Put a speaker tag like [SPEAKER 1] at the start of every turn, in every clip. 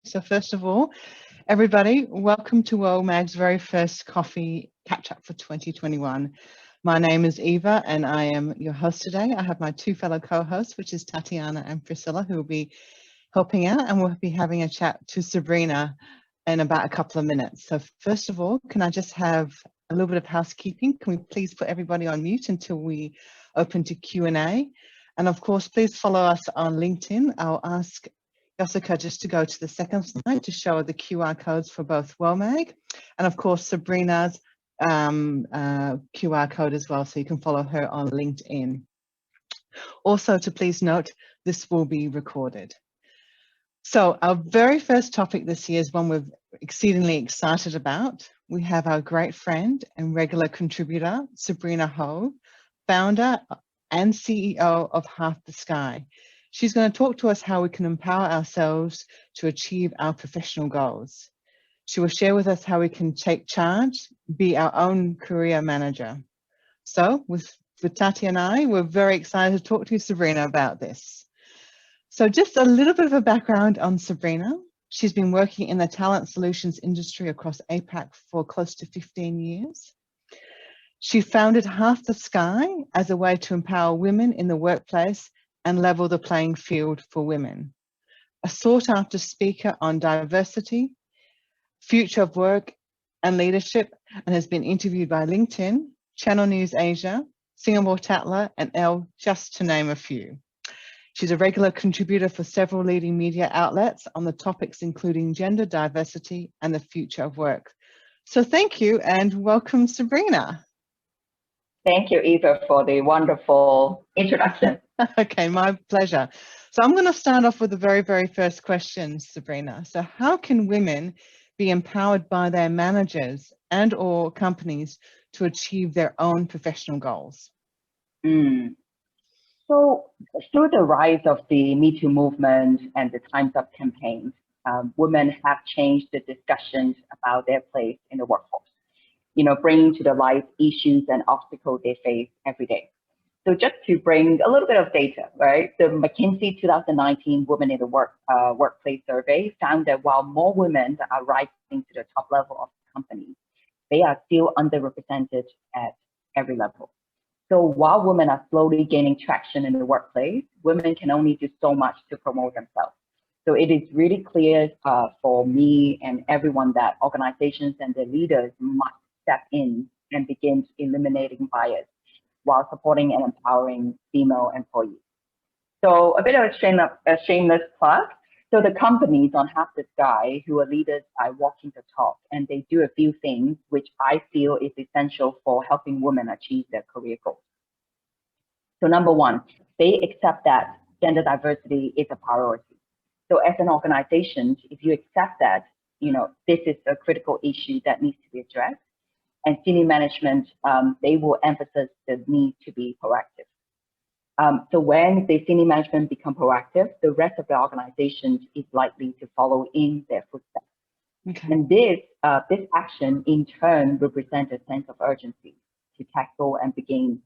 [SPEAKER 1] So first of all, everybody, welcome to World Mag's very first coffee catch-up for 2021. My name is Eva and I am your host today. I have my two fellow co-hosts, which is Tatiana and Priscilla, who will be helping out, and we'll be having a chat to Sabrina in about a couple of minutes. So first of all, can I just have a little bit of housekeeping? Can we please put everybody on mute until we open to Q&A? And of course, please follow us on LinkedIn. I'll ask Jessica just to go to the second slide to show the QR codes for both WOMAG and of course Sabrina's QR code as well, so you can follow her on LinkedIn. Also to please note, this will be recorded. So our very first topic this year is one we're exceedingly excited about. We have our great friend and regular contributor, Sabrina Ho, founder and CEO of Half the Sky. She's going to talk to us how we can empower ourselves to achieve our professional goals. She will share with us how we can take charge, be our own career manager. So with Tati and I, we're very excited to talk to Sabrina about this. So just a little bit of a background on Sabrina. She's been working in the talent solutions industry across APAC for close to 15 years. She founded Half the Sky as a way to empower women in the workplace and level the playing field for women. A sought-after speaker on diversity, future of work and leadership, and has been interviewed by LinkedIn, Channel News Asia, Singapore Tatler, and Elle, just to name a few. She's a regular contributor for several leading media outlets on the topics including gender diversity and the future of work. So thank you and welcome, Sabrina.
[SPEAKER 2] Thank you, Eva, for the wonderful introduction.
[SPEAKER 1] Okay, my pleasure. So I'm going to start off with the very first question, Sabrina. So how can women be empowered by their managers and or companies to achieve their own professional goals?
[SPEAKER 2] So through the rise of the Me Too movement and the Time's Up campaigns, women have changed the discussions about their place in the workforce, bringing to the light issues and obstacles they face every day. So just to bring a little bit of data, right? The McKinsey 2019 Women in the Workplace survey found that while more women are rising to the top level of companies, they are still underrepresented at every level. So while women are slowly gaining traction in the workplace, women can only do so much to promote themselves. So it is really clear for me and everyone that organizations and their leaders must step in and begin eliminating bias while supporting and empowering female employees. So a bit of a shameless plug. So the companies on Half the Sky who are leaders are walking the talk, and they do a few things which I feel is essential for helping women achieve their career goals. So number one, they accept that gender diversity is a priority. So as an organization, if you accept that, this is a critical issue that needs to be addressed, and senior management, they will emphasize the need to be proactive. So when the senior management become proactive, the rest of the organization is likely to follow in their footsteps. Okay. And this action in turn represents a sense of urgency to tackle and begin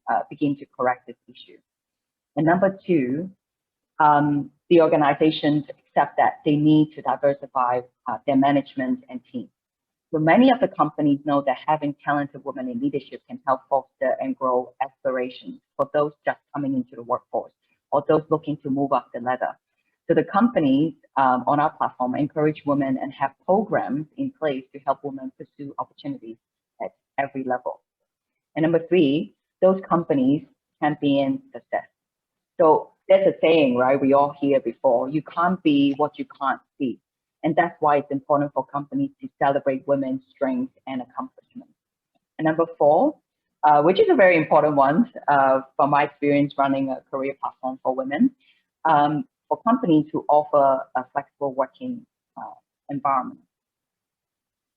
[SPEAKER 2] to correct this issue. And number two, the organizations accept that they need to diversify their management and team. So many of the companies know that having talented women in leadership can help foster and grow aspirations for those just coming into the workforce or those looking to move up the ladder. So the companies on our platform encourage women and have programs in place to help women pursue opportunities at every level. And number three, those companies champion success. So there's a saying, right? We all hear before, you can't be what you can't see. And that's why it's important for companies to celebrate women's strengths and accomplishments. And number four, which is a very important one from my experience running a career platform for women, for companies to offer a flexible working environment.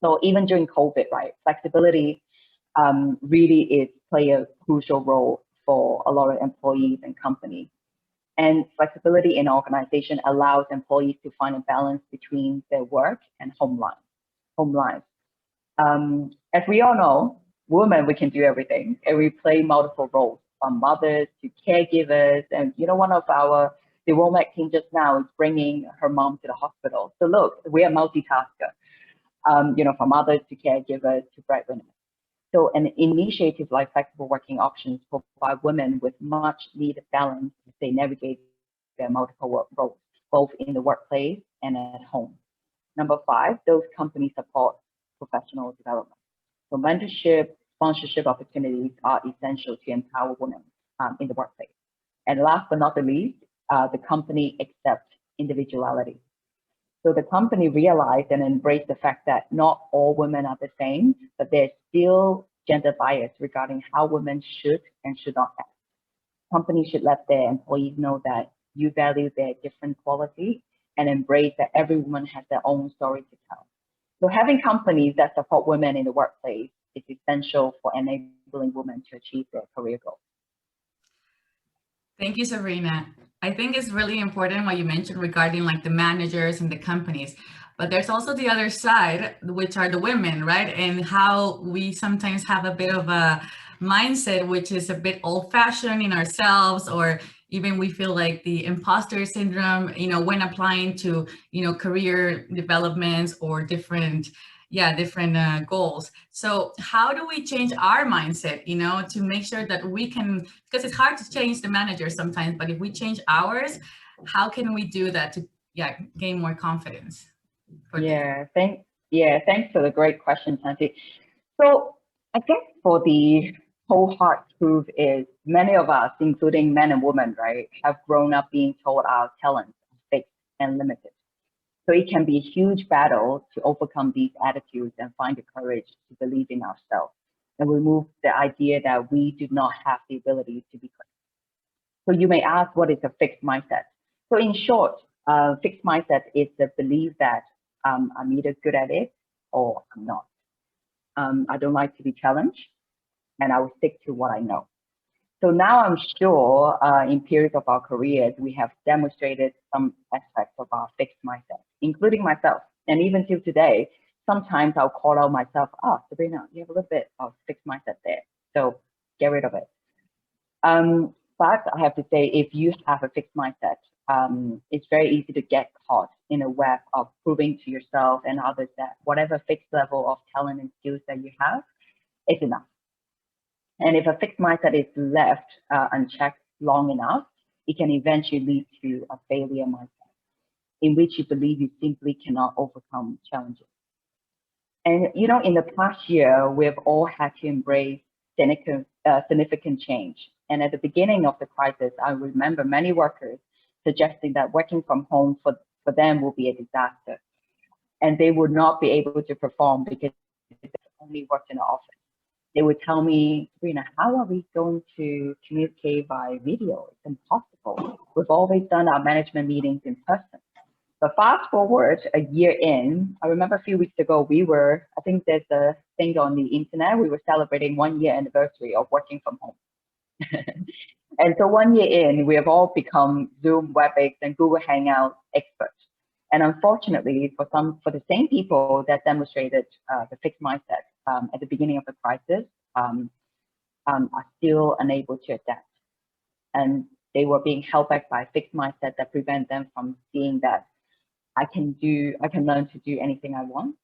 [SPEAKER 2] So even during COVID, right, flexibility really play a crucial role for a lot of employees and companies. And flexibility in organization allows employees to find a balance between their work and home life. As we all know, women, we can do everything, and we play multiple roles, from mothers to caregivers. And one of our The Womack team just now is bringing her mom to the hospital. So look, we are multitasker, from mothers to caregivers to breadwinners. So an initiative like flexible working options provide women with much needed balance as they navigate their multiple work roles, both in the workplace and at home. Number 5, those companies support professional development. So mentorship, sponsorship opportunities are essential to empower women in the workplace. And last but not the least, the company accepts individuality. So the company realized and embraced the fact that not all women are the same, but there's still gender bias regarding how women should and should not act. Companies should let their employees know that you value their different qualities and embrace that every woman has their own story to tell. So having companies that support women in the workplace is essential for enabling women to achieve their career goals.
[SPEAKER 3] Thank you, Sabrina. I think it's really important what you mentioned regarding like the managers and the companies, but there's also the other side, which are the women, right? And how we sometimes have a bit of a mindset, which is a bit old fashioned in ourselves, or even we feel like the imposter syndrome, when applying to, career developments or different goals. So how do we change our mindset, to make sure that we can, because it's hard to change the manager sometimes, but if we change ours, how can we do that to gain more confidence?
[SPEAKER 2] Thanks for the great question, Santi. So I guess for the whole hard truth is many of us, including men and women, right, have grown up being told our talents are fixed and limited. So it can be a huge battle to overcome these attitudes and find the courage to believe in ourselves and remove the idea that we do not have the ability to be great. So you may ask, what is a fixed mindset? So in short, fixed mindset is the belief that I'm either good at it or I'm not. I don't like to be challenged, and I will stick to what I know. So now I'm sure in periods of our careers, we have demonstrated some aspects of our fixed mindset, including myself. And even till today, sometimes I'll call out myself, Sabrina, you have a little bit of fixed mindset there. So get rid of it. But I have to say, if you have a fixed mindset, it's very easy to get caught in a web of proving to yourself and others that whatever fixed level of talent and skills that you have is enough. And if a fixed mindset is left unchecked long enough, it can eventually lead to a failure mindset in which you believe you simply cannot overcome challenges. And, in the past year, we've all had to embrace significant change. And at the beginning of the crisis, I remember many workers suggesting that working from home for them will be a disaster. And they would not be able to perform because they only worked in the office. They would tell me, Sabrina, how are we going to communicate by video? It's impossible. We've always done our management meetings in person. But fast forward a year in, I remember a few weeks ago, I think there's a thing on the internet, we were celebrating 1 year anniversary of working from home. And so 1 year in, we have all become Zoom, WebEx, and Google Hangouts experts. And unfortunately, for the same people that demonstrated the fixed mindset at the beginning of the crisis, are still unable to adapt. And they were being held back by a fixed mindset that prevent them from seeing that I can learn to do anything I want.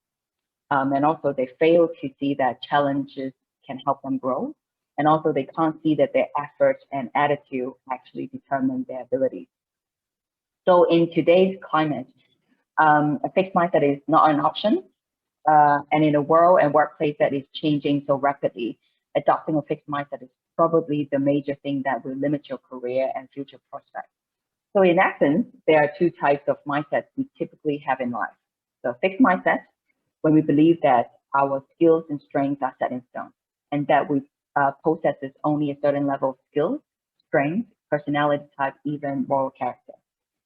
[SPEAKER 2] And also they fail to see that challenges can help them grow. And also they can't see that their effort and attitude actually determine their abilities. So in today's climate, a fixed mindset is not an option. And in a world and workplace that is changing so rapidly, adopting a fixed mindset is probably the major thing that will limit your career and future prospects. So in essence, there are two types of mindsets we typically have in life. So fixed mindset, when we believe that our skills and strengths are set in stone, and that we possesses only a certain level of skills, strength, personality type, even moral character.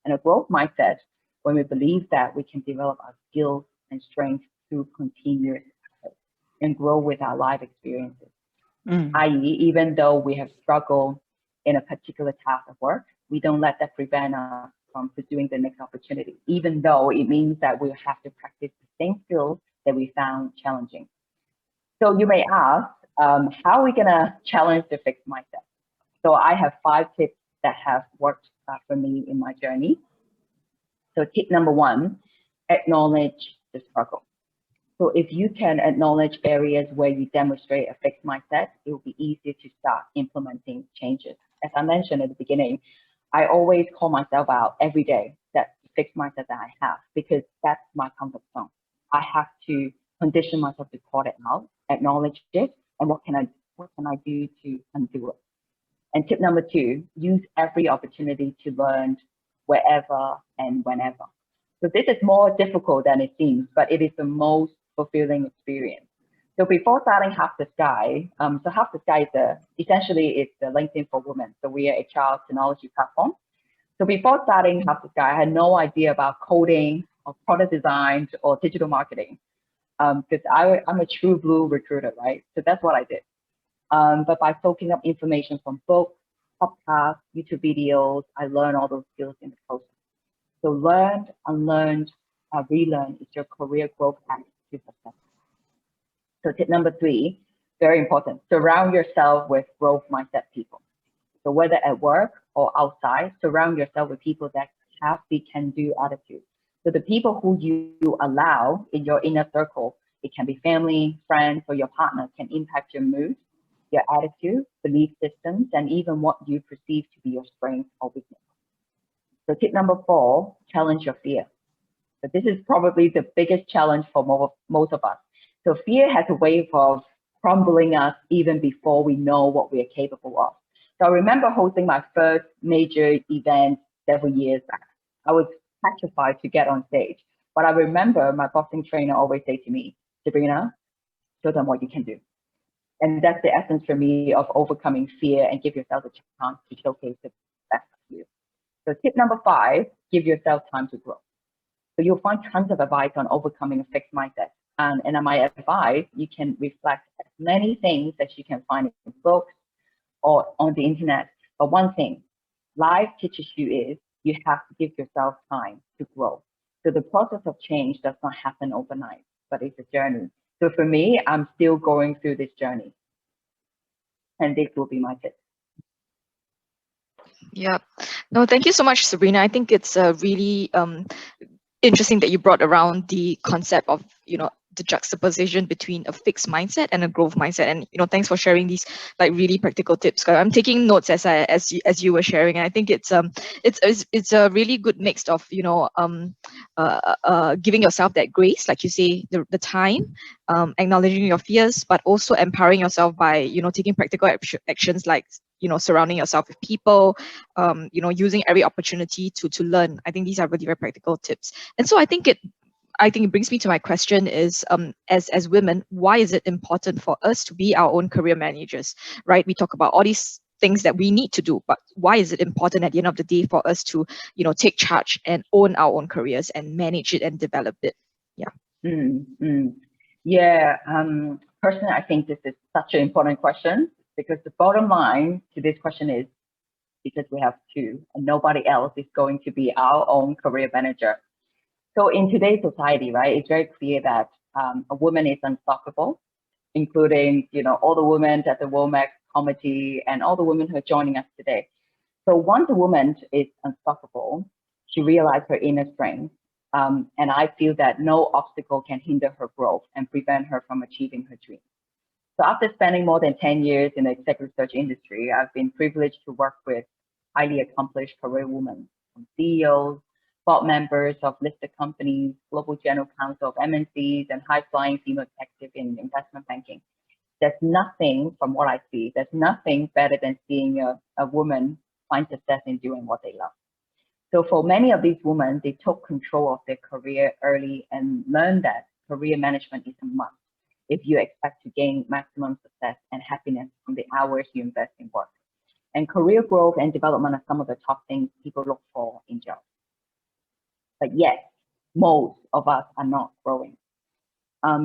[SPEAKER 2] And a growth mindset, when we believe that we can develop our skills and strengths through continuous effort and grow with our life experiences. I.e., even though we have struggled in a particular task of work, we don't let that prevent us from pursuing the next opportunity, even though it means that we'll have to practice the same skills that we found challenging. So you may ask, how are we going to challenge the fixed mindset? So I have 5 tips that have worked for me in my journey. So tip number one, acknowledge the struggle. So if you can acknowledge areas where you demonstrate a fixed mindset, it will be easier to start implementing changes. As I mentioned at the beginning, I always call myself out every day, that fixed mindset that I have, because that's my comfort zone. I have to condition myself to call it out, acknowledge it, and what can I do to undo it? And tip number two, use every opportunity to learn wherever and whenever. So this is more difficult than it seems, but it is the most fulfilling experience. So before starting Half the Sky, so Half the Sky is essentially it's the LinkedIn for women. So we are a child technology platform. So before starting Half the Sky, I had no idea about coding or product design or digital marketing, because I'm a true blue recruiter, right? So that's what I did. But by soaking up information from books, podcasts, YouTube videos, I learned all those skills in the process. So learned, unlearned, relearn is your career growth path to success. So tip number three, very important, surround yourself with growth mindset people. So whether at work or outside, surround yourself with people that have the can-do attitude. So the people who you allow in your inner circle, it can be family, friends, or your partner, can impact your mood, your attitude, belief systems, and even what you perceive to be your strength or weakness. So tip number four, challenge your fear. So this is probably the biggest challenge for most of us. So fear has a way of crumbling us even before we know what we are capable of. So I remember hosting my first major event several years back. I was petrified to get on stage, but I remember my boxing trainer always say to me, Sabrina, show them what you can do. And that's the essence for me of overcoming fear and give yourself a chance to showcase the best of you. So tip number five, give yourself time to grow. So you'll find tons of advice on overcoming a fixed mindset. And on my advice, you can reflect as many things that you can find in books or on the internet. But one thing life teaches you is you have to give yourself time to grow. So the process of change does not happen overnight, but it's a journey. So for me, I'm still going through this journey. And this will be my tip.
[SPEAKER 4] Yeah. No, thank you so much, Sabrina. I think it's really interesting that you brought around the concept of, the juxtaposition between a fixed mindset and a growth mindset. And, thanks for sharing these like really practical tips. I'm taking notes as you were sharing. And I think it's a really good mix of, giving yourself that grace, like you say, the time, acknowledging your fears, but also empowering yourself by, taking practical actions like, surrounding yourself with people, using every opportunity to learn. I think these are really very practical tips. And so I think it brings me to my question is, as women, why is it important for us to be our own career managers, right? We talk about all these things that we need to do, but why is it important at the end of the day for us to, take charge and own our own careers and manage it and develop it? Yeah.
[SPEAKER 2] Yeah. Personally, I think this is such an important question, because the bottom line to this question is because we have to, and nobody else is going to be our own career manager. So in today's society, right, it's very clear that a woman is unstoppable, including, all the women at the WOMAC committee and all the women who are joining us today. So once a woman is unstoppable, she realizes her inner strength. And I feel that no obstacle can hinder her growth and prevent her from achieving her dreams. So after spending more than 10 years in the executive search industry, I've been privileged to work with highly accomplished career women, from CEOs, board members of listed companies, global general counsel of MNCs, and high-flying female executive in investment banking. There's nothing, from what I see, there's nothing better than seeing a woman find success in doing what they love. So for many of these women, they took control of their career early and learned that career management is a must if you expect to gain maximum success and happiness from the hours you invest in work. And career growth and development are some of the top things people look for in jobs. But yet, most of us are not growing.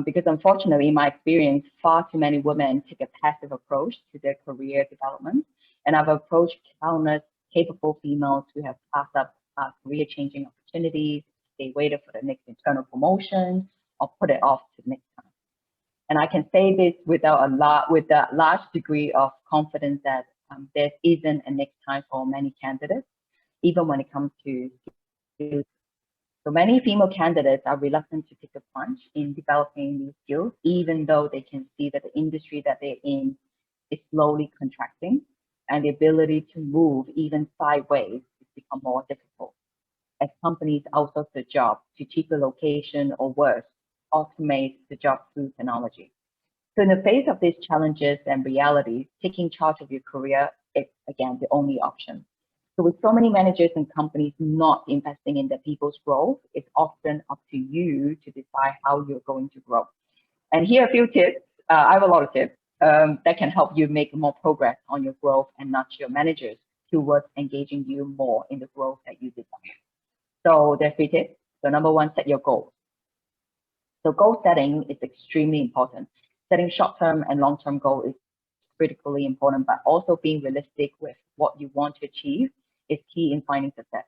[SPEAKER 2] Because unfortunately, in my experience, far too many women take a passive approach to their career development. And I've approached countless capable females who have passed up career-changing opportunities. They waited for the next internal promotion or put it off to the next time. And I can say this with a large degree of confidence that There isn't a next time for many candidates, even when it comes to skills. So many female candidates are reluctant to take a plunge in developing new skills, even though they can see that the industry that they're in is slowly contracting, and the ability to move even sideways has become more difficult as companies outsource the job to cheaper location or worse, automate the job through technology. So in the face of these challenges and realities, taking charge of your career is, again, the only option. So with so many managers and companies not investing in their people's growth, it's often up to you to decide how you're going to grow. And here are a few tips. I have a lot of tips that can help you make more progress on your growth and nudge your managers towards engaging you more in the growth that you desire. So there's 3 tips. So number 1, set your goals. So goal setting is extremely important. Setting short-term and long-term goals is critically important, but also being realistic with what you want to achieve is key in finding success.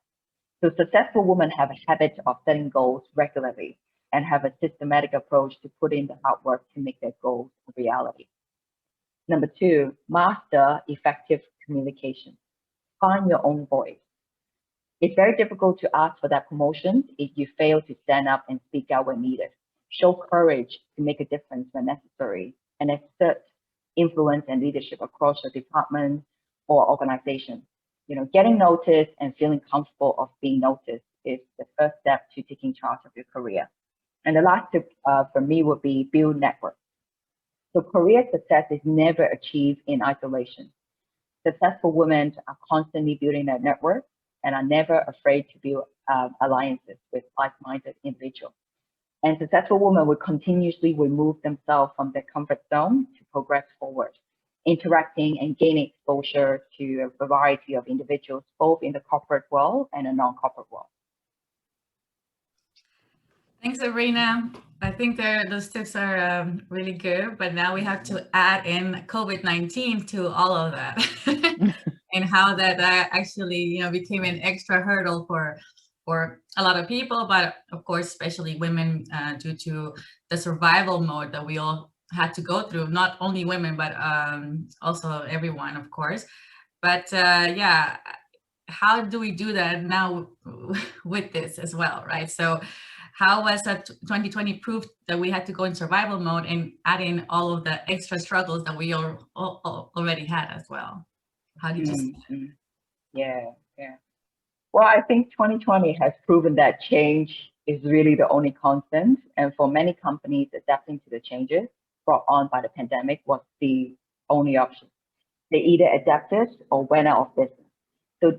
[SPEAKER 2] So successful women have a habit of setting goals regularly and have a systematic approach to put in the hard work to make their goals a reality. Number 2, master effective communication. Find your own voice. It's very difficult to ask for that promotion if you fail to stand up and speak out when needed. Show courage to make a difference when necessary and exert influence and leadership across your department or organization. Getting noticed and feeling comfortable of being noticed is the first step to taking charge of your career. And the last tip for me would be build network. So career success is never achieved in isolation. Successful women are constantly building their network and are never afraid to build alliances with like-minded individuals. And successful women will continuously remove themselves from their comfort zone to progress forward, interacting and gaining exposure to a variety of individuals, both in the corporate world and the non-corporate world.
[SPEAKER 3] Thanks, Sabrina. I think those tips are really good, but now we have to add in COVID-19 to all of that and how that actually, became an extra hurdle for a lot of people, but of course, especially women, due to the survival mode that we all had to go through, not only women, but also everyone, of course. But yeah, how do we do that now with this as well, right? So how was that 2020 proved that we had to go in survival mode and add in all of the extra struggles that we already had as well? How did you see that?
[SPEAKER 2] Yeah. Well, I think 2020 has proven that change is really the only constant. And for many companies, adapting to the changes brought on by the pandemic was the only option. They either adapted or went out of business. So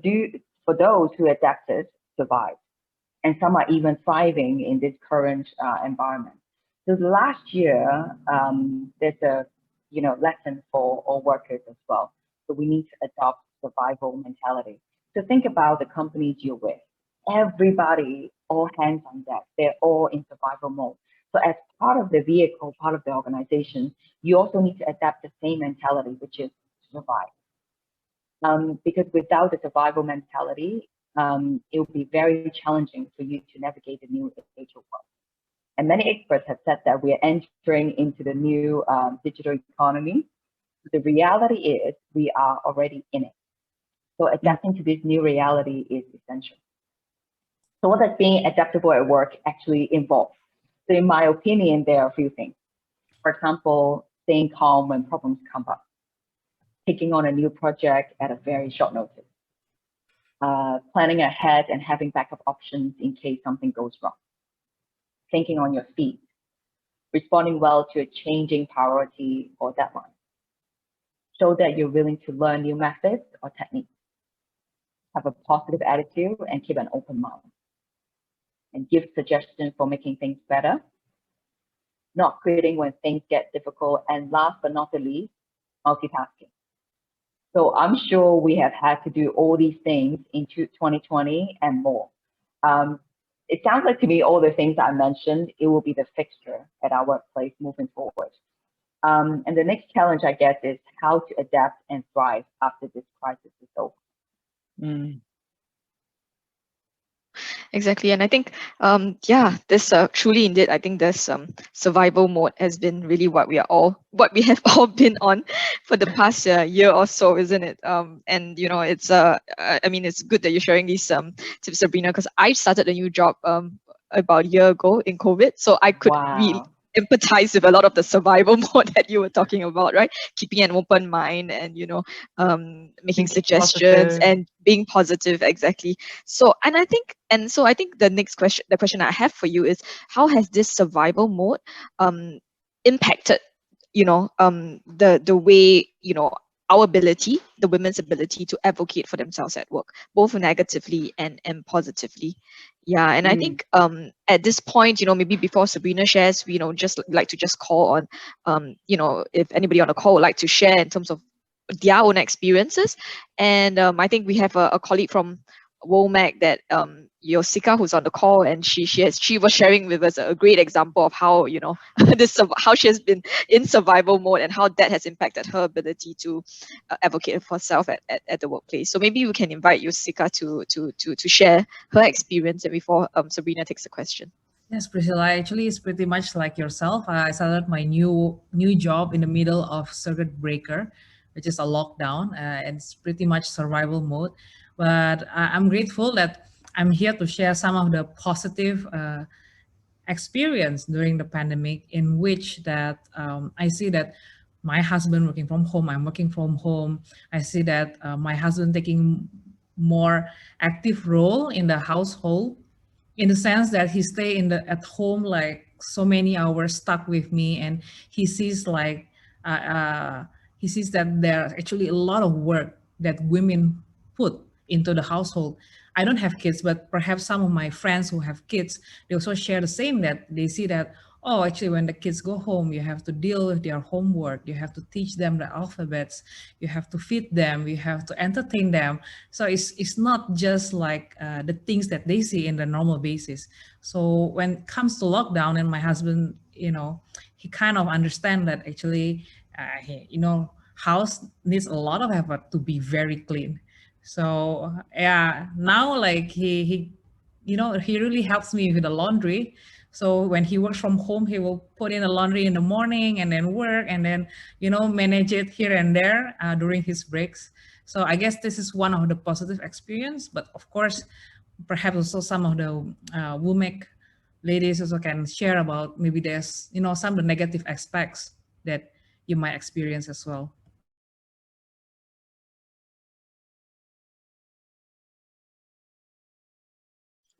[SPEAKER 2] for those who adapted, survived. And some are even thriving in this current environment. So last year, there's a lesson for all workers as well. So we need to adopt survival mentality. So think about the companies you're with. Everybody, all hands on deck. They're all in survival mode. So as part of the vehicle, part of the organization, you also need to adapt the same mentality, which is survive. Because without the survival mentality, it will be very challenging for you to navigate the new digital world. And many experts have said that we are entering into the new digital economy. The reality is we are already in it. So adapting to this new reality is essential. So what does being adaptable at work actually involve? So in my opinion, there are a few things. For example, staying calm when problems come up, taking on a new project at a very short notice, planning ahead and having backup options in case something goes wrong, thinking on your feet, responding well to a changing priority or deadline. Show that you're willing to learn new methods or techniques. Have a positive attitude and keep an open mind. And give suggestions for making things better. Not quitting when things get difficult. And last but not the least, multitasking. So I'm sure we have had to do all these things into 2020 and more. It sounds like to me, all the things I mentioned, it will be the fixture at our workplace moving forward. And the next challenge, I guess, is how to adapt and thrive after this crisis is over.
[SPEAKER 4] Exactly, and I think, yeah, this truly indeed, I think this survival mode has been really what we have all been on for the past year or so, isn't it? And it's I mean, it's good that you're sharing these tips, Sabrina, because I started a new job about a year ago in COVID, so I could really
[SPEAKER 2] Wow.
[SPEAKER 4] empathize with a lot of the survival mode that you were talking about, right? Keeping an open mind and making
[SPEAKER 1] Thinking
[SPEAKER 4] suggestions
[SPEAKER 1] positive.
[SPEAKER 4] and being positive, exactly. So I think the next question, the question I have for you is, how has this survival mode impacted, the way, our ability, the women's ability to advocate for themselves at work, both negatively and positively. Yeah, and I
[SPEAKER 2] Mm.
[SPEAKER 4] think at this point, maybe before Sabrina shares, we just like to just call on, if anybody on the call would like to share in terms of their own experiences. And I think we have a colleague from Womack, that Yosika, who's on the call, and she was sharing with us a great example of how how she has been in survival mode and how that has impacted her ability to advocate for herself at the workplace. So maybe we can invite Yosika to share her experience, and before Sabrina takes the question.
[SPEAKER 5] Yes, Priscilla. Actually, it's pretty much like yourself. I started my new job in the middle of circuit breaker, which is a lockdown, and it's pretty much survival mode. But I'm grateful that I'm here to share some of the positive experience during the pandemic, in which that I see that my husband working from home, I'm working from home. I see that my husband taking more active role in the household, in the sense that he stay at home like so many hours stuck with me, and he sees like uh, uh, he sees that there's actually a lot of work that women put into the household. I don't have kids, but perhaps some of my friends who have kids, they also share the same, that they see that, oh, actually when the kids go home, you have to deal with their homework, you have to teach them the alphabets, you have to feed them, you have to entertain them. So it's not just like the things that they see in the normal basis. So when it comes to lockdown, and my husband, he kind of understand that actually, house needs a lot of effort to be very clean. So yeah, now like he really helps me with the laundry. So when he works from home, he will put in the laundry in the morning and then work, and then manage it here and there during his breaks. So I guess this is one of the positive experience. But of course, perhaps also some of the WUMEC ladies also can share about, maybe there's some of the negative aspects that you might experience as well.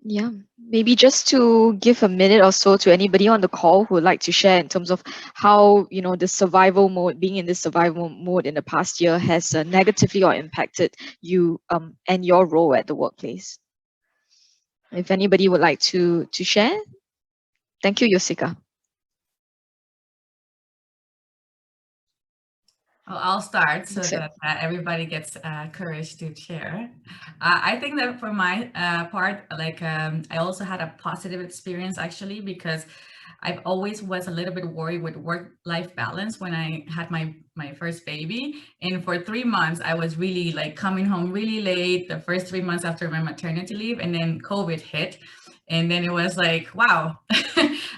[SPEAKER 4] Yeah, maybe just to give a minute or so to anybody on the call who would like to share in terms of how, the survival mode, being in this survival mode in the past year has negatively or impacted you and your role at the workplace. If anybody would like to share. Thank you, Yosika.
[SPEAKER 3] Well, I'll start so
[SPEAKER 4] Excellent.
[SPEAKER 3] that everybody gets courage to share. I think that for my part, like I also had a positive experience actually, because I've always was a little bit worried with work-life balance when I had my first baby. And for 3 months, I was really like coming home really late the first 3 months after my maternity leave, and then COVID hit. And then it was like, wow,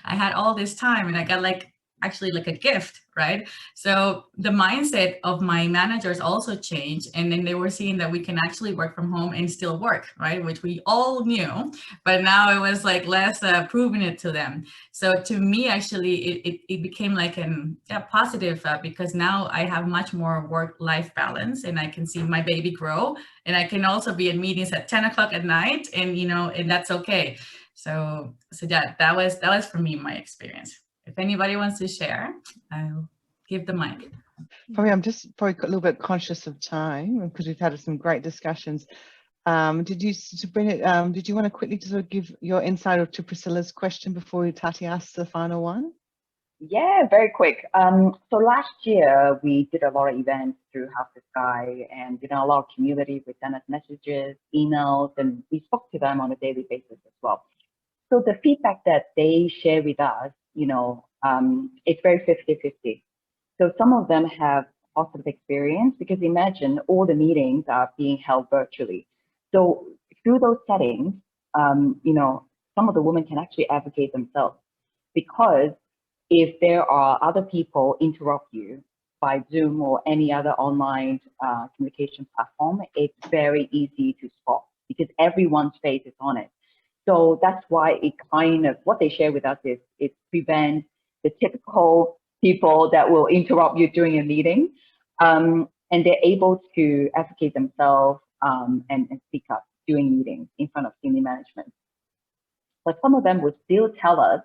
[SPEAKER 3] I had all this time and I got like actually like a gift, right? So the mindset of my managers also changed, and then they were seeing that we can actually work from home and still work, right? Which we all knew, but now it was like less proving it to them. So to me, actually, it became like a positive because now I have much more work-life balance, and I can see my baby grow, and I can also be in meetings at 10 o'clock at night, and and that's okay. So that was for me my experience. If anybody wants to share, I'll give the mic.
[SPEAKER 1] Probably I'm just a little bit conscious of time because we've had some great discussions. Sabrina, did you want to quickly sort of give your insight to Priscilla's question before Tati asks the final one?
[SPEAKER 2] Yeah, very quick. So last year we did a lot of events through Half the Sky, and a lot of community would send us messages, emails, and we spoke to them on a daily basis as well. So the feedback that they share with us, it's very 50-50. So some of them have positive experience, because imagine all the meetings are being held virtually. So through those settings, you know, some of the women can actually advocate themselves, because if there are other people interrupt you by Zoom or any other online communication platform, it's very easy to spot because everyone's face is on it. So that's why it kind of, what they share with us is it prevents the typical people that will interrupt you during a meeting, and they're able to advocate themselves and speak up during meetings in front of senior management. But some of them would still tell us,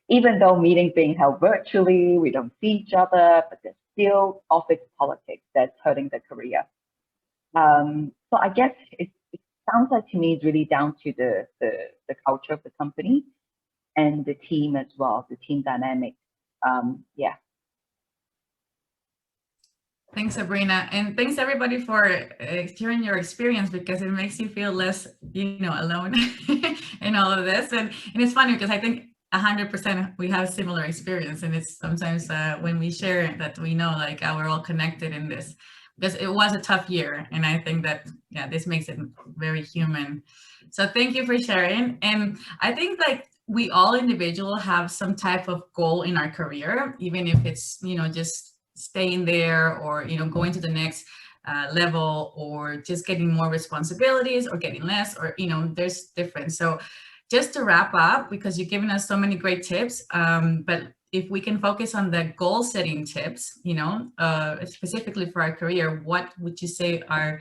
[SPEAKER 2] even though meetings being held virtually, we don't see each other, but there's still office politics that's hurting the career. So I guess it sounds like to me it's really down to the culture of the company and the team as well, the team dynamic. Yeah.
[SPEAKER 3] Thanks, Sabrina, and thanks everybody for sharing your experience, because it makes you feel less, alone in all of this. And it's funny because I think 100% we have similar experience, and it's sometimes when we share that we know like we're all connected in this, because it was a tough year, and I think that this makes it very human. So thank you for sharing. And I think like we all individual have some type of goal in our career, even if it's just staying there, or going to the next level, or just getting more responsibilities, or getting less, or there's difference. So just to wrap up, because you've given us so many great tips, but if we can focus on the goal setting tips, specifically for our career, what would you say are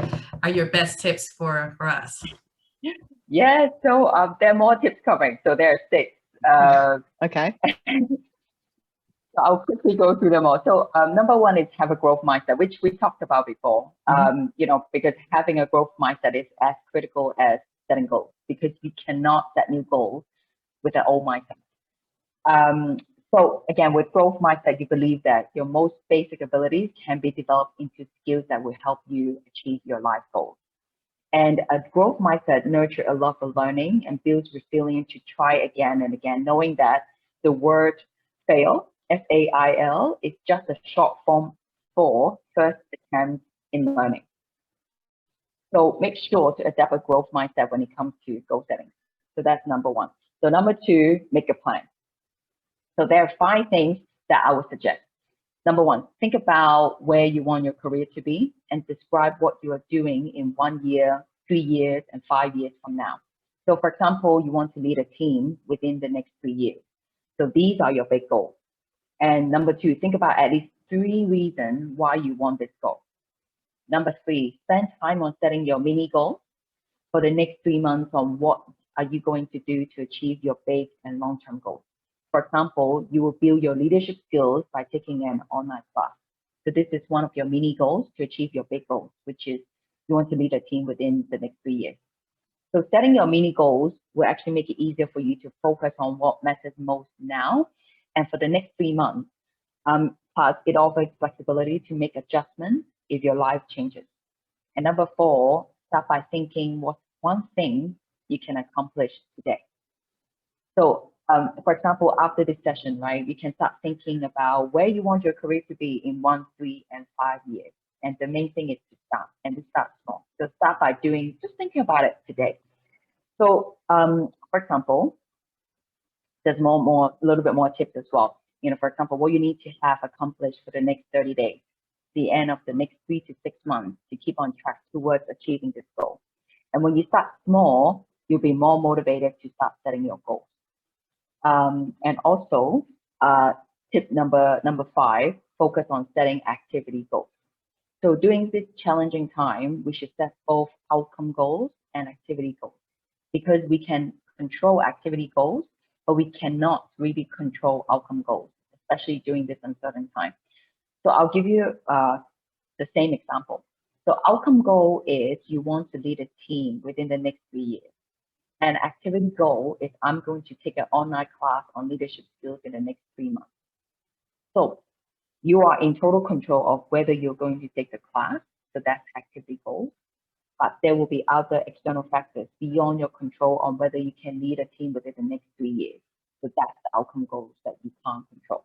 [SPEAKER 3] your best tips for us?
[SPEAKER 2] Yeah, so there are more tips coming. So there are 6.
[SPEAKER 1] Okay.
[SPEAKER 2] So I'll quickly go through them all. So number 1 is have a growth mindset, which we talked about before. Because having a growth mindset is as critical as setting goals, because you cannot set new goals with an old mindset. So again, with growth mindset, you believe that your most basic abilities can be developed into skills that will help you achieve your life goals. And a growth mindset nurtures a love for learning and builds resilience to try again and again, knowing that the word fail, F-A-I-L, is just a short form for first attempt in learning. So make sure to adapt a growth mindset when it comes to goal setting. So that's number 1. So number 2, make a plan. So there are 5 things that I would suggest. Number 1, think about where you want your career to be and describe what you are doing in 1 year, 3 years, and 5 years from now. So for example, you want to lead a team within the next 3 years. So these are your big goals. And number 2, think about at least 3 reasons why you want this goal. Number 3, spend time on setting your mini goals for the next 3 months on what are you going to do to achieve your big and long-term goals. For example, you will build your leadership skills by taking an online class. So this is one of your mini goals to achieve your big goals, which is you want to lead a team within the next 3 years. So setting your mini goals will actually make it easier for you to focus on what matters most now and for the next 3 months. Plus, it offers flexibility to make adjustments if your life changes. And number 4, start by thinking what's one thing you can accomplish today. So, for example, after this session, right, you can start thinking about where you want your career to be in 1, 3, and 5 years. And the main thing is to start, and to start small. So start by just thinking about it today. So, for example, there's a little bit more tips as well. For example, what you need to have accomplished for the next 30 days, the end of the next 3 to 6 months to keep on track towards achieving this goal. And when you start small, you'll be more motivated to start setting your goals. And also, tip number 5, focus on setting activity goals. So during this challenging time, we should set both outcome goals and activity goals, because we can control activity goals, but we cannot really control outcome goals, especially during this uncertain time. So I'll give you the same example. So outcome goal is you want to lead a team within the next 3 years. And activity goal is I'm going to take an online class on leadership skills in the next 3 months. So you are in total control of whether you're going to take the class. So that's activity goal. But there will be other external factors beyond your control on whether you can lead a team within the next 3 years. So that's the outcome goals that you can't control.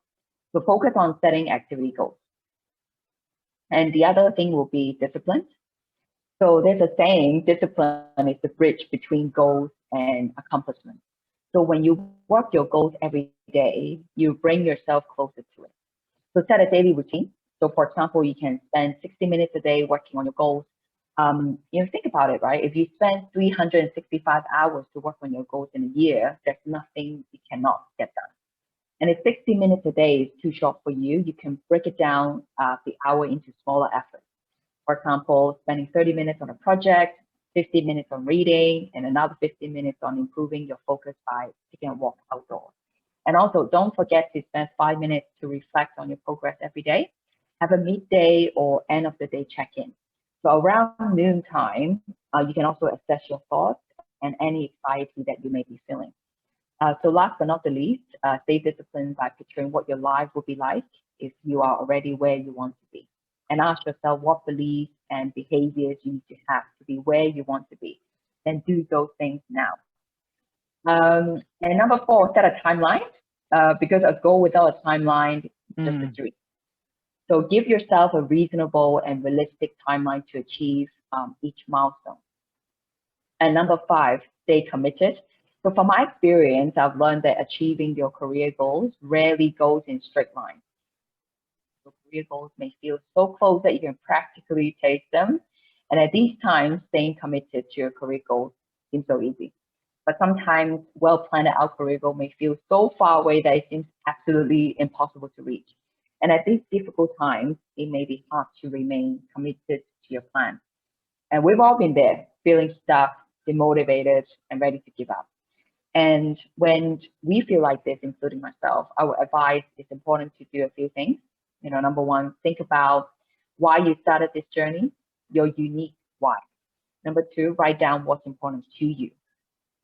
[SPEAKER 2] So focus on setting activity goals. And the other thing will be discipline. So there's a saying, discipline is the bridge between goals and accomplishment. So when you work your goals every day, you bring yourself closer to it. So set a daily routine. So for example, you can spend 60 minutes a day working on your goals. Think about it, right? If you spend 365 hours to work on your goals in a year, there's nothing you cannot get done. And if 60 minutes a day is too short for you, you can break it down the hour into smaller efforts. For example, spending 30 minutes on a project, 50 minutes on reading, and another 50 minutes on improving your focus by taking a walk outdoors. And also, don't forget to spend 5 minutes to reflect on your progress every day. Have a midday or end of the day check-in. So around noontime, you can also assess your thoughts and any anxiety that you may be feeling. So last but not the least, stay disciplined by picturing what your life would be like if you are already where you want to be. And ask yourself what beliefs and behaviors you need to have to be where you want to be. And do those things now. And number 4, set a timeline, because a goal without a timeline is just a dream. So give yourself a reasonable and realistic timeline to achieve each milestone. And number 5, stay committed. So from my experience, I've learned that achieving your career goals rarely goes in straight lines. So career goals may feel so close that you can practically taste them. And at these times, staying committed to your career goals seems so easy. But sometimes well-planned out career goal may feel so far away that it seems absolutely impossible to reach. And at these difficult times, it may be hard to remain committed to your plan. And we've all been there, feeling stuck, demotivated, and ready to give up. And when we feel like this, including myself, I would advise it's important to do a few things. Number 1, think about why you started this journey, your unique why. Number 2, write down what's important to you.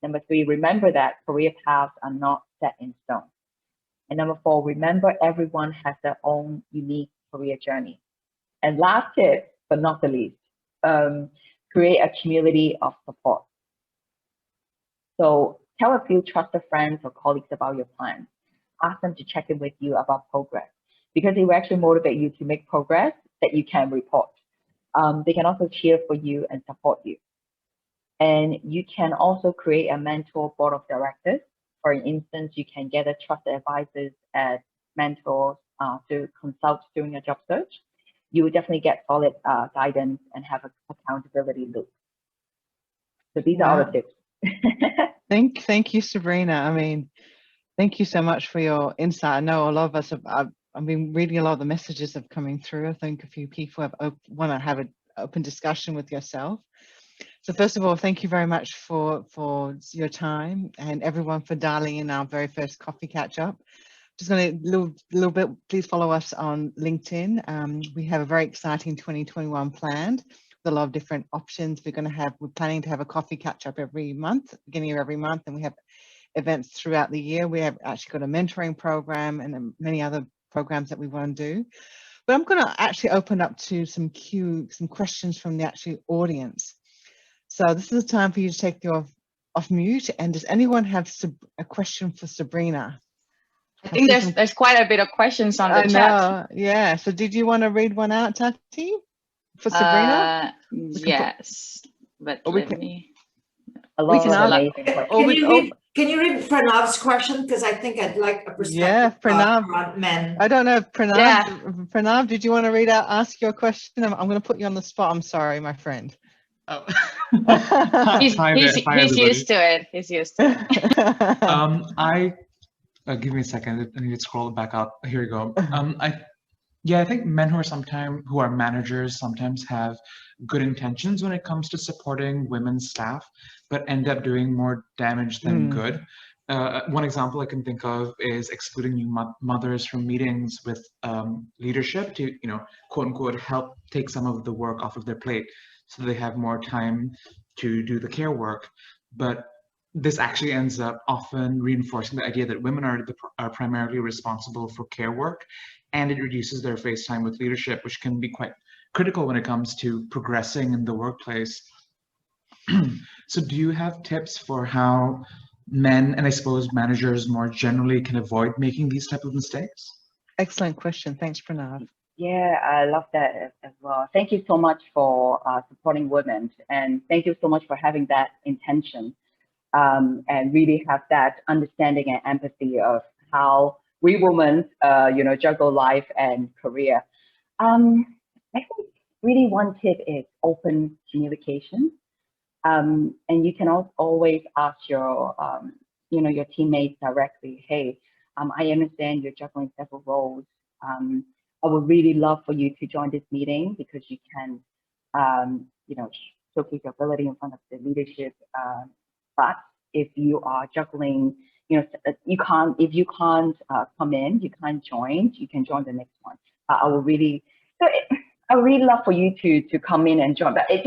[SPEAKER 2] Number 3, remember that career paths are not set in stone. And number 4, remember everyone has their own unique career journey. And last tip, but not the least, create a community of support. So tell a few trusted friends or colleagues about your plans. Ask them to check in with you about progress, because it will actually motivate you to make progress that you can report. They can also cheer for you and support you. And you can also create a mentor board of directors. For instance, you can gather trusted advisors as mentors to consult during your job search. You will definitely get solid guidance and have an accountability loop. So these are all the tips.
[SPEAKER 1] Thank you, Sabrina. I mean, thank you so much for your insight. I know a lot of us I've been reading a lot of the messages that have coming through. I think a few people have want to have an open discussion with yourself. So first of all, thank you very much for your time, and everyone for dialing in our very first coffee catch up. Just going to little bit, please follow us on LinkedIn. We have a very exciting 2021 planned with a lot of different options. We're planning to have a coffee catch up every month, beginning of every month, and we have events throughout the year. We have actually got a mentoring program and many other programs that we want to do. But I'm going to actually open up to some questions from the actual audience. So this is the time for you to take your off mute. And does anyone have a question for Sabrina?
[SPEAKER 6] I think there's quite a bit of questions on the chat.
[SPEAKER 1] Yeah. So did you want to read one out, Tati, for Sabrina?
[SPEAKER 6] Yes, but let me.
[SPEAKER 7] Can you read Pranav's question? Because I think I'd like a perspective.
[SPEAKER 1] Yeah, Pranav.
[SPEAKER 7] On men.
[SPEAKER 1] I don't know, Pranav.
[SPEAKER 6] Yeah.
[SPEAKER 1] Pranav, did you want to ask your question? I'm going to put you on the spot. I'm sorry, my friend.
[SPEAKER 6] Oh. He's used to it. He's used to it.
[SPEAKER 8] Give me a second. I need to scroll back up. Here we go. I think men who are managers sometimes have good intentions when it comes to supporting women's staff, but end up doing more damage than good. One example I can think of is excluding new mothers from meetings with leadership to, quote unquote, help take some of the work off of their plate so they have more time to do the care work. But this actually ends up often reinforcing the idea that women are primarily responsible for care work, and it reduces their face time with leadership, which can be quite critical when it comes to progressing in the workplace. So do you have tips for how men, and I suppose managers more generally, can avoid making these type of mistakes?
[SPEAKER 1] Excellent question. Thanks, Pranav.
[SPEAKER 2] Yeah, I love that as well. Thank you so much for supporting women, and thank you so much for having that intention, and really have that understanding and empathy of how we women, juggle life and career. I think really one tip is open communication. And you can always ask your teammates directly, hey, I understand you're juggling several roles. I would really love for you to join this meeting because you can, showcase your ability in front of the leadership. But if you are juggling, if you can't come in, you can't join, you can join the next one. I would really love for you to come in and join, but I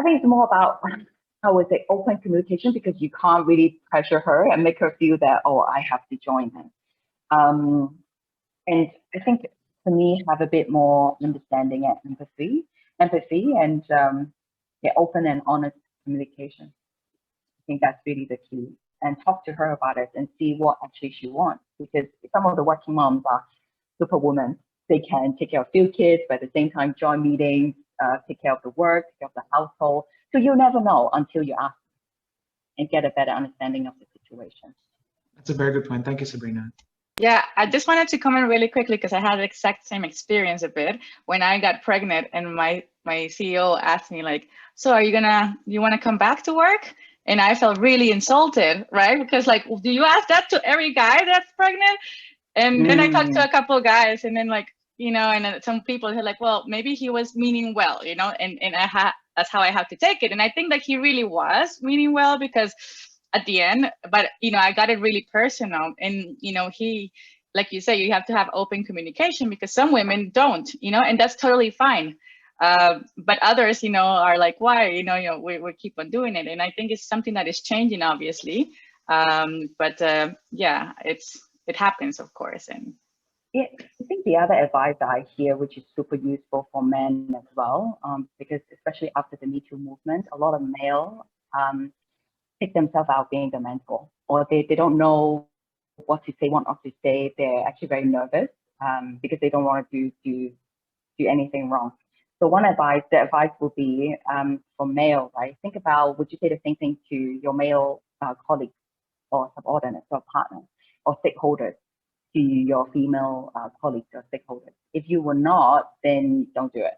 [SPEAKER 2] think it's more about, I would say, open communication, because you can't really pressure her and make her feel that, oh, I have to join them. And I think for me, have a bit more understanding and empathy, and open and honest communication. I think that's really the key. And talk to her about it and see what actually she wants. Because some of the working moms are superwomen. They can take care of few kids, but at the same time join meetings, take care of the work, take care of the household. So you'll never know until you ask and get a better understanding of the situation.
[SPEAKER 8] That's a very good point. Thank you, Sabrina.
[SPEAKER 6] Yeah, I just wanted to comment really quickly because I had the exact same experience a bit when I got pregnant, and my CEO asked me like, so are you want to come back to work? And I felt really insulted, right? Because like, do you ask that to every guy that's pregnant? And then I talked to a couple of guys, and then like, and then some people are like, well, maybe he was meaning well, and that's how I have to take it. And I think that he really was meaning well, because at the end, but I got it really personal. And he, like you say, you have to have open communication, because some women don't, and that's totally fine. But others, are like, why, we keep on doing it. And I think it's something that is changing, obviously. But yeah, it happens, of course. And
[SPEAKER 2] yeah, I think the other advice I hear, which is super useful for men as well, because especially after the Me Too movement, a lot of male take themselves out being the mentor, or they don't know what to say, what not to say. They're actually very nervous because they don't want to do anything wrong. So the advice would be for male, right? Think about, would you say the same thing to your male colleagues or subordinates or partners or stakeholders, to your female colleagues or stakeholders? If you were not, then don't do it.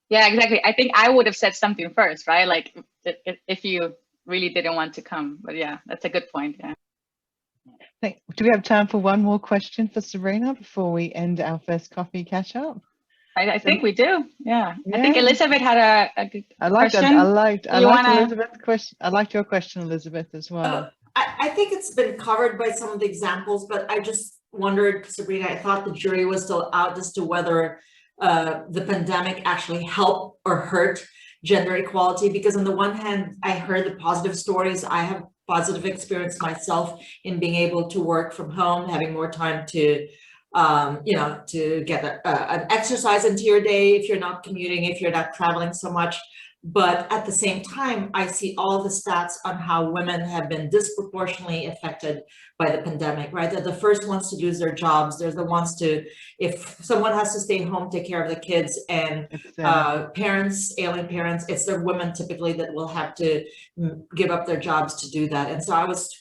[SPEAKER 6] Yeah, exactly. I think I would have said something first, right? Like if you really didn't want to come. But yeah, that's a good point. Yeah.
[SPEAKER 1] Do we have time for one more question for Sabrina before we end our first coffee catch up?
[SPEAKER 6] I think we do. Yeah. I think Elizabeth had a good question.
[SPEAKER 1] I liked Elizabeth's question. I liked your question, Elizabeth, as well.
[SPEAKER 7] I think it's been covered by some of the examples, but I just wondered, Sabrina, I thought the jury was still out as to whether the pandemic actually helped or hurt gender equality. Because on the one hand, I heard the positive stories. I have positive experience myself in being able to work from home, having more time to to get an exercise into your day if you're not commuting, if you're not traveling so much. But at the same time, I see all the stats on how women have been disproportionately affected by the pandemic, right? They're the first ones to lose their jobs. They're the ones to, if someone has to stay home, take care of the kids, and parents, ailing parents, it's the women typically that will have to give up their jobs to do that. And so I was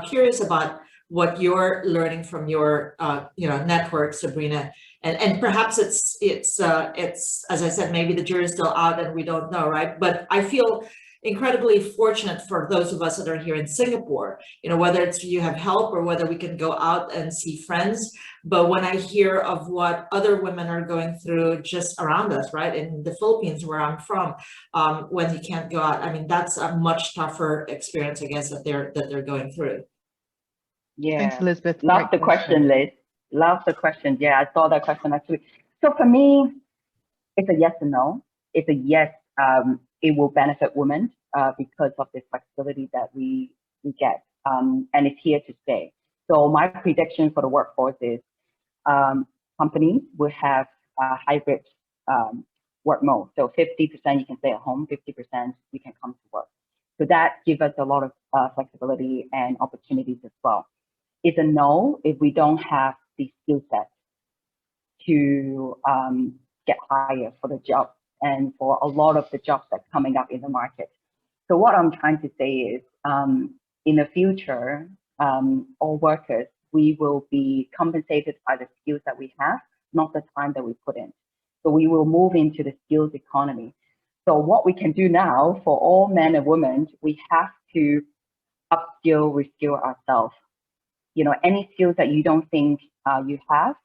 [SPEAKER 7] curious about what you're learning from your network, Sabrina, and perhaps it's as I said, maybe the jury's still out and we don't know, right? But I feel incredibly fortunate for those of us that are here in Singapore, whether it's you have help or whether we can go out and see friends. But when I hear of what other women are going through just around us, right, in the Philippines where I'm from, when you can't go out, I mean, that's a much tougher experience, I guess, that they're going through.
[SPEAKER 2] Yeah.
[SPEAKER 1] Thanks, Elizabeth.
[SPEAKER 2] Love the question, Liz. Love the question. Yeah, I saw that question actually. So for me, it's a yes and no. It's a yes. It will benefit women because of the flexibility that we get, and it's here to stay. So my prediction for the workforce is companies will have a hybrid work mode. So 50% you can stay at home, 50% you can come to work. So that gives us a lot of flexibility and opportunities as well. It's a no if we don't have the skill set to get hired for the job and for a lot of the jobs that's coming up in the market. So what I'm trying to say is, in the future, all workers, we will be compensated by the skills that we have, not the time that we put in. So we will move into the skills economy. So what we can do now for all men and women, we have to upskill, reskill ourselves. You know, any skills that you don't think you have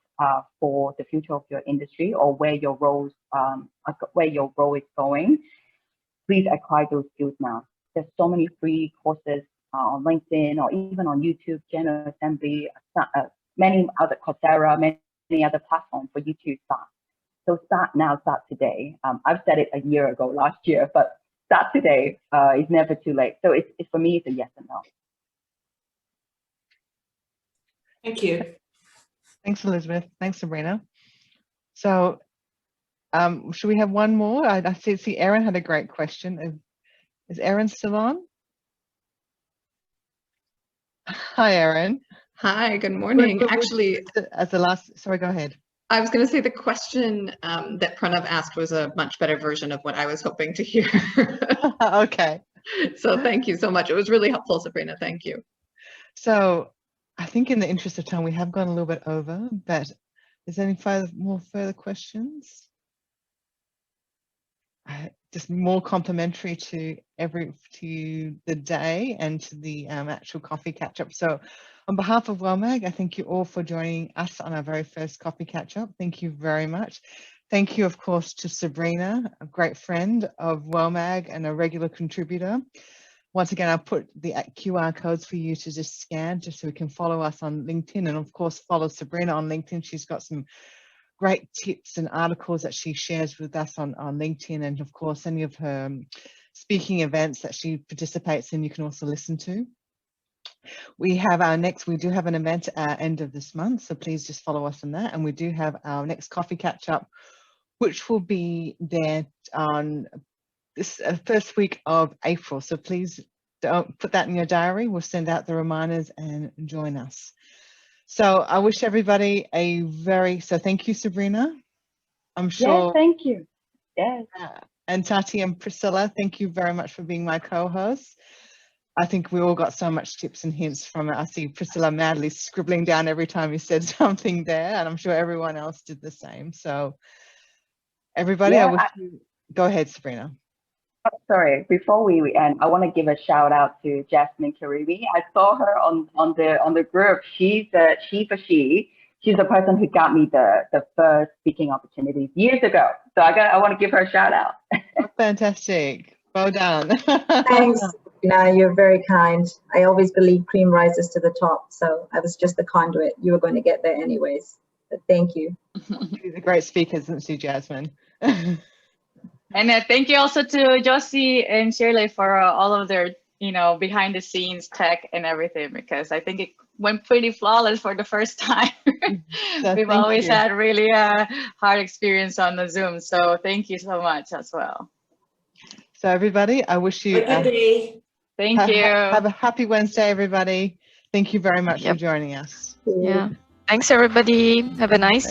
[SPEAKER 2] for the future of your industry or where your role is going, please acquire those skills now. There's so many free courses on LinkedIn or even on YouTube, General Assembly, many other Coursera, many other platforms for you to start. So start now, start today. I've said it a year ago, last year, but start today. It's never too late. So it's for me, it's a yes and no.
[SPEAKER 7] Thank you.
[SPEAKER 1] Thanks, Elizabeth. Thanks, Sabrina. So should we have one more? I see Erin had a great question. Is Erin still on? Hi, Erin.
[SPEAKER 9] Hi, good morning. Actually,
[SPEAKER 1] as the last, sorry, go ahead.
[SPEAKER 9] I was going to say the question that Pranav asked was a much better version of what I was hoping to hear.
[SPEAKER 1] Okay.
[SPEAKER 9] So thank you so much. It was really helpful, Sabrina. Thank you.
[SPEAKER 1] So I think in the interest of time, we have gone a little bit over, but is there any further questions? Just more complimentary to the day and to the actual coffee catch up. So on behalf of WellMag, I thank you all for joining us on our very first coffee catch up. Thank you very much. Thank you, of course, to Sabrina, a great friend of WellMag and a regular contributor. Once again, I'll put the QR codes for you to just scan just so we can follow us on LinkedIn, and of course, follow Sabrina on LinkedIn. She's got some great tips and articles that she shares with us on LinkedIn, and of course any of her speaking events that she participates in you can also listen to. We do have an event at end of this month, so please just follow us on that, and we do have our next coffee catch up, which will be there on this first week of April, so please don't put that in your diary. We'll send out the reminders and join us. So I wish everybody so thank you, Sabrina. I'm sure.
[SPEAKER 2] Yes, thank you. Yes.
[SPEAKER 1] And Tati and Priscilla, thank you very much for being my co-hosts. I think we all got so much tips and hints from it. I see Priscilla madly scribbling down every time you said something there, and I'm sure everyone else did the same. So everybody,
[SPEAKER 2] Yeah,
[SPEAKER 1] I wish you, go ahead, Sabrina.
[SPEAKER 2] Sorry, before we end, I want to give a shout out to Jasmine Karibi. I saw her on the group. She's the person who got me the first speaking opportunities years ago. So I want to give her a shout out.
[SPEAKER 1] Fantastic. Well done.
[SPEAKER 10] Thanks. You're very kind. I always believe cream rises to the top. So I was just the conduit. You were going to get there anyways. But thank you.
[SPEAKER 1] She's a great speaker, isn't she, Jasmine?
[SPEAKER 6] And thank you also to Josie and Shirley for all of their, behind the scenes tech and everything, because I think it went pretty flawless for the first time. We've always had really hard experience on the Zoom. So thank you so much as well.
[SPEAKER 1] So everybody, I wish you
[SPEAKER 7] a good day.
[SPEAKER 6] Thank you.
[SPEAKER 1] Have a happy Wednesday, everybody. Thank you very much for joining us.
[SPEAKER 4] Yeah. Thanks, everybody. Have a nice day.